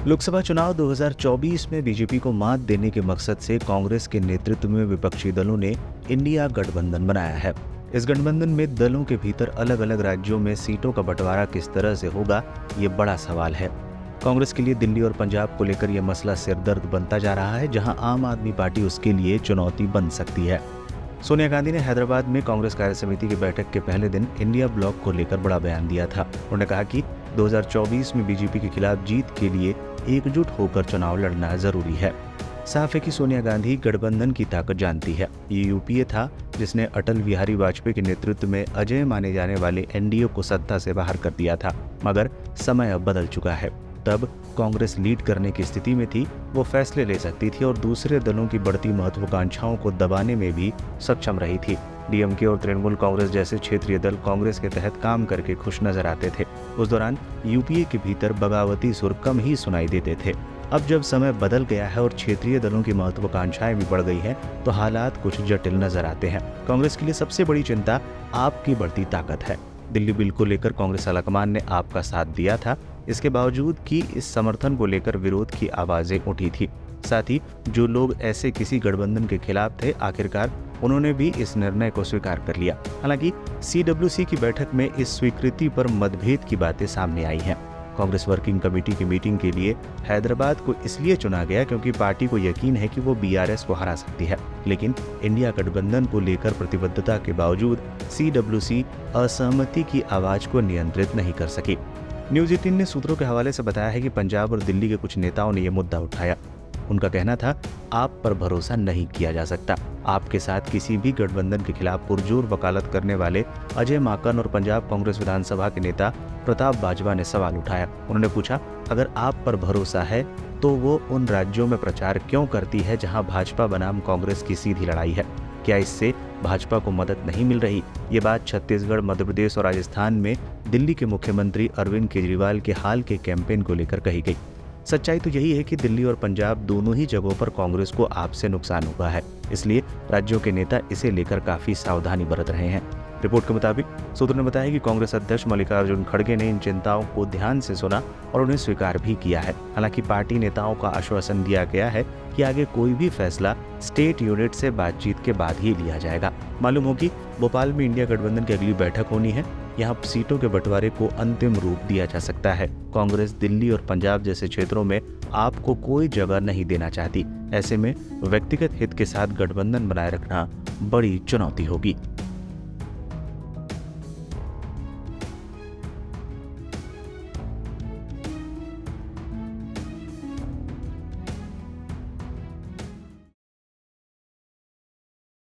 लोकसभा चुनाव 2024 में बीजेपी को मात देने के मकसद से कांग्रेस के नेतृत्व में विपक्षी दलों ने इंडिया गठबंधन बनाया है। इस गठबंधन में दलों के भीतर अलग अलग राज्यों में सीटों का बंटवारा किस तरह से होगा, ये बड़ा सवाल है। कांग्रेस के लिए दिल्ली और पंजाब को लेकर यह मसला सिरदर्द बनता जा रहा है, जहां आम आदमी पार्टी उसके लिए चुनौती बन सकती है। सोनिया गांधी ने हैदराबाद में कांग्रेस कार्य समिति की बैठक के पहले दिन इंडिया ब्लॉक को लेकर बड़ा बयान दिया था। उन्होंने कहा कि 2024 में बीजेपी के खिलाफ जीत के लिए एकजुट होकर चुनाव लड़ना जरूरी है। साफ है कि सोनिया गांधी गठबंधन की ताकत जानती है। ये यूपीए था जिसने अटल बिहारी वाजपेयी के नेतृत्व में अजय माने जाने वाले एनडीए को सत्ता से बाहर कर दिया था, मगर समय अब बदल चुका है। तब कांग्रेस लीड करने की स्थिति में थी, वो फैसले ले सकती थी और दूसरे दलों की बढ़ती महत्वाकांक्षाओं को दबाने में भी सक्षम रही थी। डीएमके और तृणमूल कांग्रेस जैसे क्षेत्रीय दल कांग्रेस के तहत काम करके खुश नजर आते थे। उस दौरान यूपीए के भीतर बगावती सुर कम ही सुनाई देते थे। अब जब समय बदल गया है और क्षेत्रीय दलों की महत्वाकांक्षाएं भी बढ़ गई हैं, तो हालात कुछ जटिल नजर आते हैं। कांग्रेस के लिए सबसे बड़ी चिंता आप की बढ़ती ताकत है। दिल्ली बिल को लेकर कांग्रेस आलाकमान ने आपका साथ दिया था, इसके बावजूद कि इस समर्थन को लेकर विरोध की आवाजें उठी थी। साथ ही जो लोग ऐसे किसी गठबंधन के खिलाफ थे, आखिरकार उन्होंने भी इस निर्णय को स्वीकार कर लिया। हालांकि सीडब्ल्यूसी की बैठक में इस स्वीकृति पर मतभेद की बातें सामने आई हैं। कांग्रेस वर्किंग कमेटी की मीटिंग के लिए हैदराबाद को इसलिए चुना गया क्योंकि पार्टी को यकीन है कि वो बीआरएस को हरा सकती है, लेकिन इंडिया गठबंधन को लेकर प्रतिबद्धता के बावजूद सीडब्ल्यूसी असहमति की आवाज को नियंत्रित नहीं कर सकी। न्यूज 18 ने सूत्रों के हवाले से बताया है कि पंजाब और दिल्ली के कुछ नेताओं ने यह मुद्दा उठाया। उनका कहना था, आप पर भरोसा नहीं किया जा सकता। आपके साथ किसी भी गठबंधन के खिलाफ पुरजोर वकालत करने वाले अजय माकन और पंजाब कांग्रेस विधानसभा के नेता प्रताप बाजवा ने सवाल उठाया। उन्होंने पूछा, अगर आप पर भरोसा है तो वो उन राज्यों में प्रचार क्यों करती है जहां भाजपा बनाम कांग्रेस की सीधी लड़ाई है? क्या इससे भाजपा को मदद नहीं मिल रही? ये बात छत्तीसगढ़, मध्य प्रदेश और राजस्थान में दिल्ली के मुख्यमंत्री अरविंद केजरीवाल के हाल के कैंपेन को लेकर कही गई। सच्चाई तो यही है कि दिल्ली और पंजाब दोनों ही जगहों पर कांग्रेस को आपसे नुकसान हुआ है, इसलिए राज्यों के नेता इसे लेकर काफी सावधानी बरत रहे हैं। रिपोर्ट के मुताबिक सूत्रों ने बताया कि कांग्रेस अध्यक्ष मल्लिकार्जुन खड़गे ने इन चिंताओं को ध्यान से सुना और उन्हें स्वीकार भी किया है। हालांकि पार्टी नेताओं का आश्वासन दिया गया है कि आगे कोई भी फैसला स्टेट यूनिट से बातचीत के बाद ही लिया जाएगा। मालूम हो कि भोपाल में इंडिया गठबंधन की अगली बैठक होनी है। यहाँ सीटों के बंटवारे को अंतिम रूप दिया जा सकता है। कांग्रेस दिल्ली और पंजाब जैसे क्षेत्रों में आपको कोई जगह नहीं देना चाहती। ऐसे में व्यक्तिगत हित के साथ गठबंधन बनाए रखना बड़ी चुनौती होगी।